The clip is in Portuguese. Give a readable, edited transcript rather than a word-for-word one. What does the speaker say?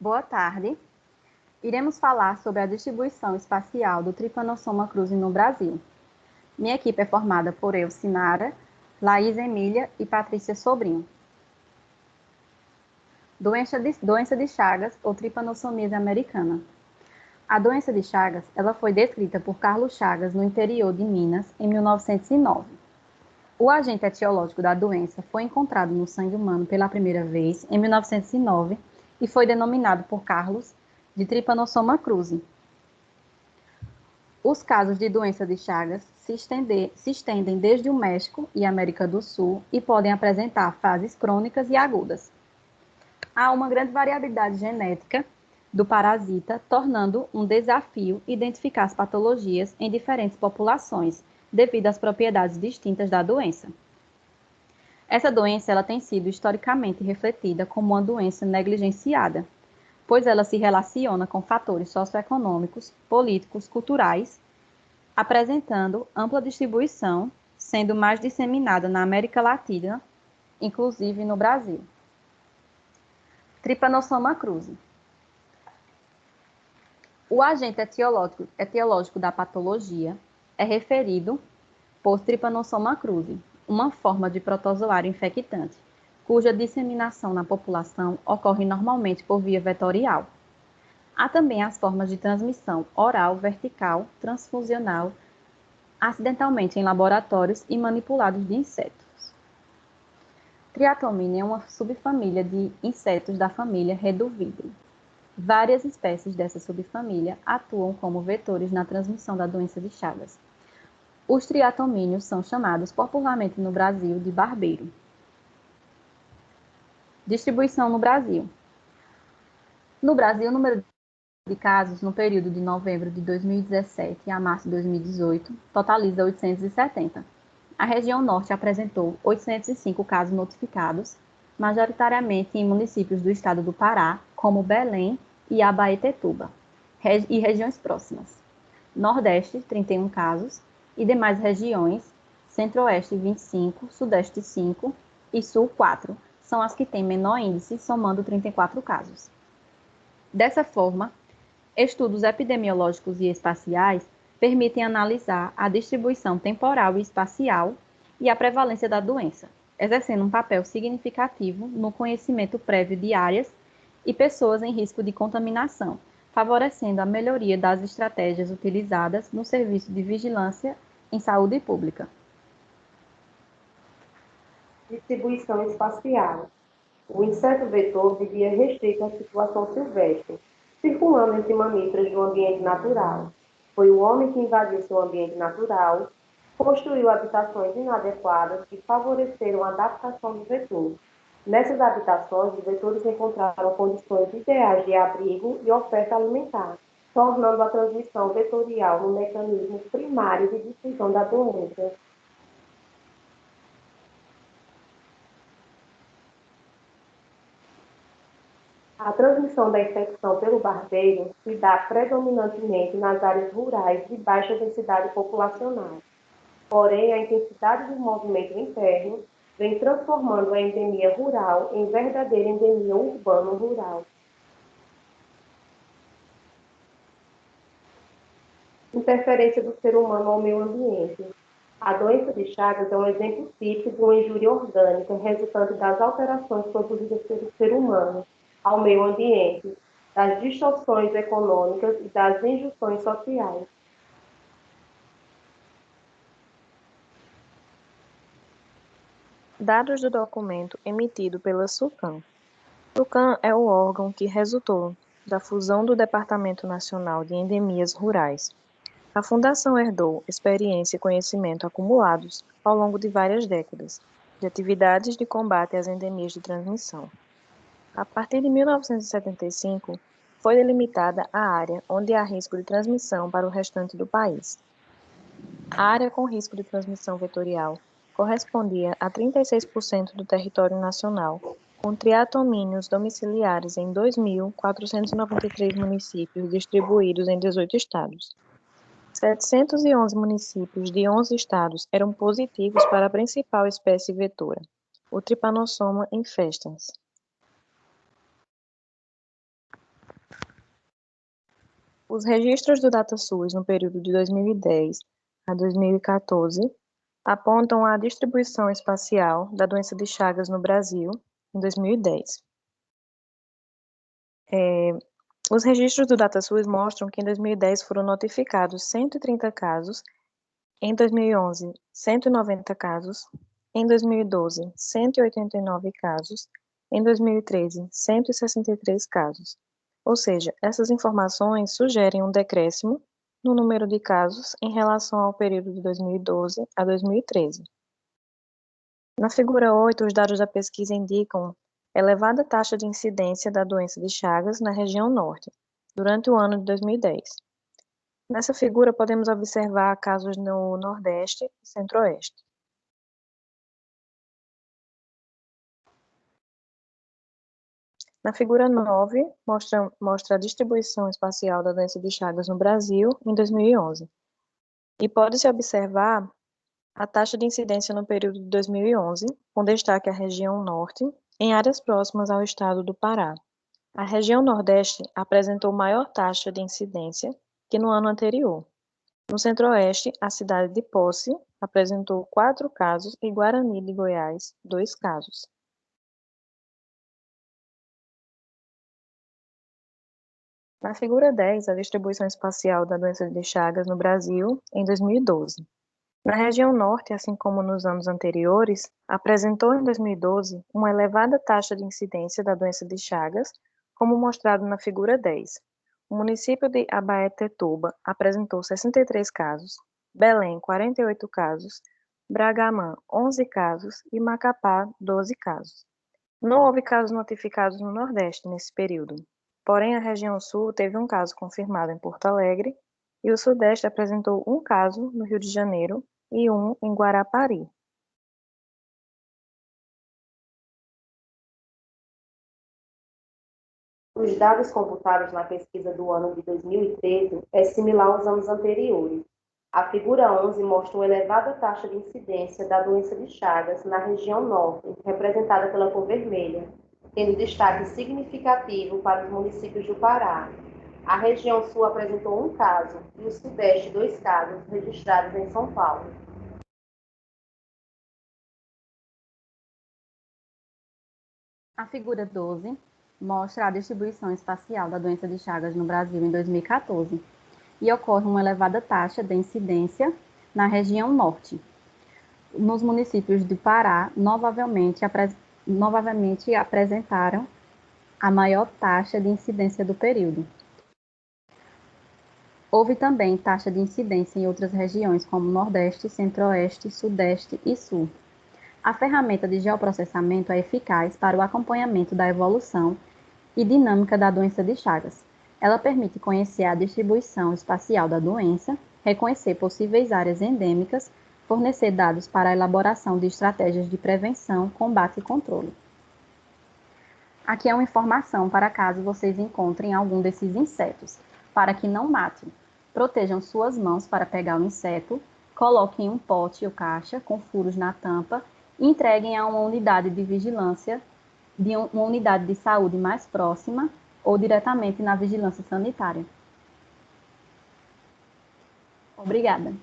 Boa tarde. Iremos falar sobre a distribuição espacial do Trypanosoma cruzi no Brasil. Minha equipe é formada por eu, Sinara, Laís Emília e Patrícia Sobrinho. Doença de Chagas ou tripanossomia americana. A doença de Chagas, ela foi descrita por Carlos Chagas no interior de Minas em 1909. O agente etiológico da doença foi encontrado no sangue humano pela primeira vez em 1909 e foi denominado por Carlos de Trypanosoma cruzi. Os casos de doença de Chagas se estendem desde o México e América do Sul e podem apresentar fases crônicas e agudas. Há uma grande variabilidade genética do parasita, tornando um desafio identificar as patologias em diferentes populações, devido às propriedades distintas da doença. Essa doença ela tem sido historicamente refletida como uma doença negligenciada, pois ela se relaciona com fatores socioeconômicos, políticos, culturais, apresentando ampla distribuição, sendo mais disseminada na América Latina, inclusive no Brasil. Trypanosoma cruzi. O agente etiológico da patologia é referido por Trypanosoma cruzi, uma forma de protozoário infectante, cuja disseminação na população ocorre normalmente por via vetorial. Há também as formas de transmissão oral, vertical, transfusional, acidentalmente em laboratórios e manipulados de insetos. Triatomina é uma subfamília de insetos da família Reduvidae. Várias espécies dessa subfamília atuam como vetores na transmissão da doença de Chagas. Os triatomíneos são chamados popularmente no Brasil de barbeiro. Distribuição no Brasil. No Brasil, o número de casos no período de novembro de 2017 a março de 2018 totaliza 870. A região norte apresentou 805 casos notificados, majoritariamente em municípios do estado do Pará, como Belém e Abaetetuba, e regiões próximas. Nordeste, 31 casos, e demais regiões, Centro-Oeste, 25, Sudeste, 5 e Sul, 4, são as que têm menor índice, somando 34 casos. Dessa forma, estudos epidemiológicos e espaciais permitem analisar a distribuição temporal e espacial e a prevalência da doença, exercendo um papel significativo no conhecimento prévio de áreas e pessoas em risco de contaminação, favorecendo a melhoria das estratégias utilizadas no serviço de vigilância em saúde pública. Distribuição espacial. O inseto vetor vivia restrito à situação silvestre, circulando entre mamíferos do ambiente natural. Foi o homem que invadiu seu ambiente natural, construiu habitações inadequadas que favoreceram a adaptação do vetor. Nessas habitações, os vetores encontraram condições ideais de abrigo e oferta alimentar, tornando a transmissão vetorial no mecanismo primário de difusão da doença. A transmissão da infecção pelo barbeiro se dá predominantemente nas áreas rurais de baixa densidade populacional. Porém, a intensidade do movimento interno vem transformando a endemia rural em verdadeira endemia urbano-rural. Interferência do ser humano ao meio ambiente. A doença de Chagas é um exemplo típico de uma injúria orgânica resultante das alterações produzidas pelo ser humano ao meio ambiente, das distorções econômicas e das injunções sociais. Dados do documento emitido pela SUCAM. SUCAM é o órgão que resultou da fusão do Departamento Nacional de Endemias Rurais. A Fundação herdou experiência e conhecimento acumulados ao longo de várias décadas de atividades de combate às endemias de transmissão. A partir de 1975, foi delimitada a área onde há risco de transmissão para o restante do país. A área com risco de transmissão vetorial correspondia a 36% do território nacional, com triatomíneos domiciliares em 2.493 municípios distribuídos em 18 estados. 711 municípios de 11 estados eram positivos para a principal espécie vetora, o Trypanosoma infestans. Os registros do DataSUS no período de 2010 a 2014 apontam a distribuição espacial da doença de Chagas no Brasil em 2010. Os registros do DataSUS mostram que em 2010 foram notificados 130 casos, em 2011, 190 casos, em 2012, 189 casos, em 2013, 163 casos. Ou seja, essas informações sugerem um decréscimo no número de casos em relação ao período de 2012 a 2013. Na figura 8, os dados da pesquisa indicam elevada taxa de incidência da doença de Chagas na região norte, durante o ano de 2010. Nessa figura, podemos observar casos no Nordeste e Centro-Oeste. Na figura 9, mostra a distribuição espacial da doença de Chagas no Brasil em 2011. E pode-se observar a taxa de incidência no período de 2011, com destaque à região norte, em áreas próximas ao estado do Pará. A região Nordeste apresentou maior taxa de incidência que no ano anterior. No Centro-Oeste, a cidade de Posse apresentou 4 casos e Guarani de Goiás, 2 casos. Na figura 10, a distribuição espacial da doença de Chagas no Brasil em 2012. Na região norte, assim como nos anos anteriores, apresentou em 2012 uma elevada taxa de incidência da doença de Chagas, como mostrado na figura 10. O município de Abaetetuba apresentou 63 casos, Belém 48 casos, Bragamã 11 casos e Macapá 12 casos. Não houve casos notificados no Nordeste nesse período, porém a região sul teve um caso confirmado em Porto Alegre e o Sudeste apresentou um caso no Rio de Janeiro e um em Guarapari. Os dados computados na pesquisa do ano de 2013 é similar aos anos anteriores. A figura 11 mostra uma elevada taxa de incidência da doença de Chagas na região norte, representada pela cor vermelha, tendo destaque significativo para os municípios do Pará. A região sul apresentou um caso e o sudeste 2 casos registrados em São Paulo. A figura 12 mostra a distribuição espacial da doença de Chagas no Brasil em 2014 e ocorre uma elevada taxa de incidência na região norte. Nos municípios do Pará, novamente apresentaram a maior taxa de incidência do período. Houve também taxa de incidência em outras regiões, como Nordeste, Centro-Oeste, Sudeste e Sul. A ferramenta de geoprocessamento é eficaz para o acompanhamento da evolução e dinâmica da doença de Chagas. Ela permite conhecer a distribuição espacial da doença, reconhecer possíveis áreas endêmicas, fornecer dados para a elaboração de estratégias de prevenção, combate e controle. Aqui é uma informação para caso vocês encontrem algum desses insetos, para que não matem. Protejam suas mãos para pegar o inseto, coloquem em um pote ou caixa com furos na tampa e entreguem a uma unidade de vigilância de uma unidade de saúde mais próxima ou diretamente na vigilância sanitária. Obrigada.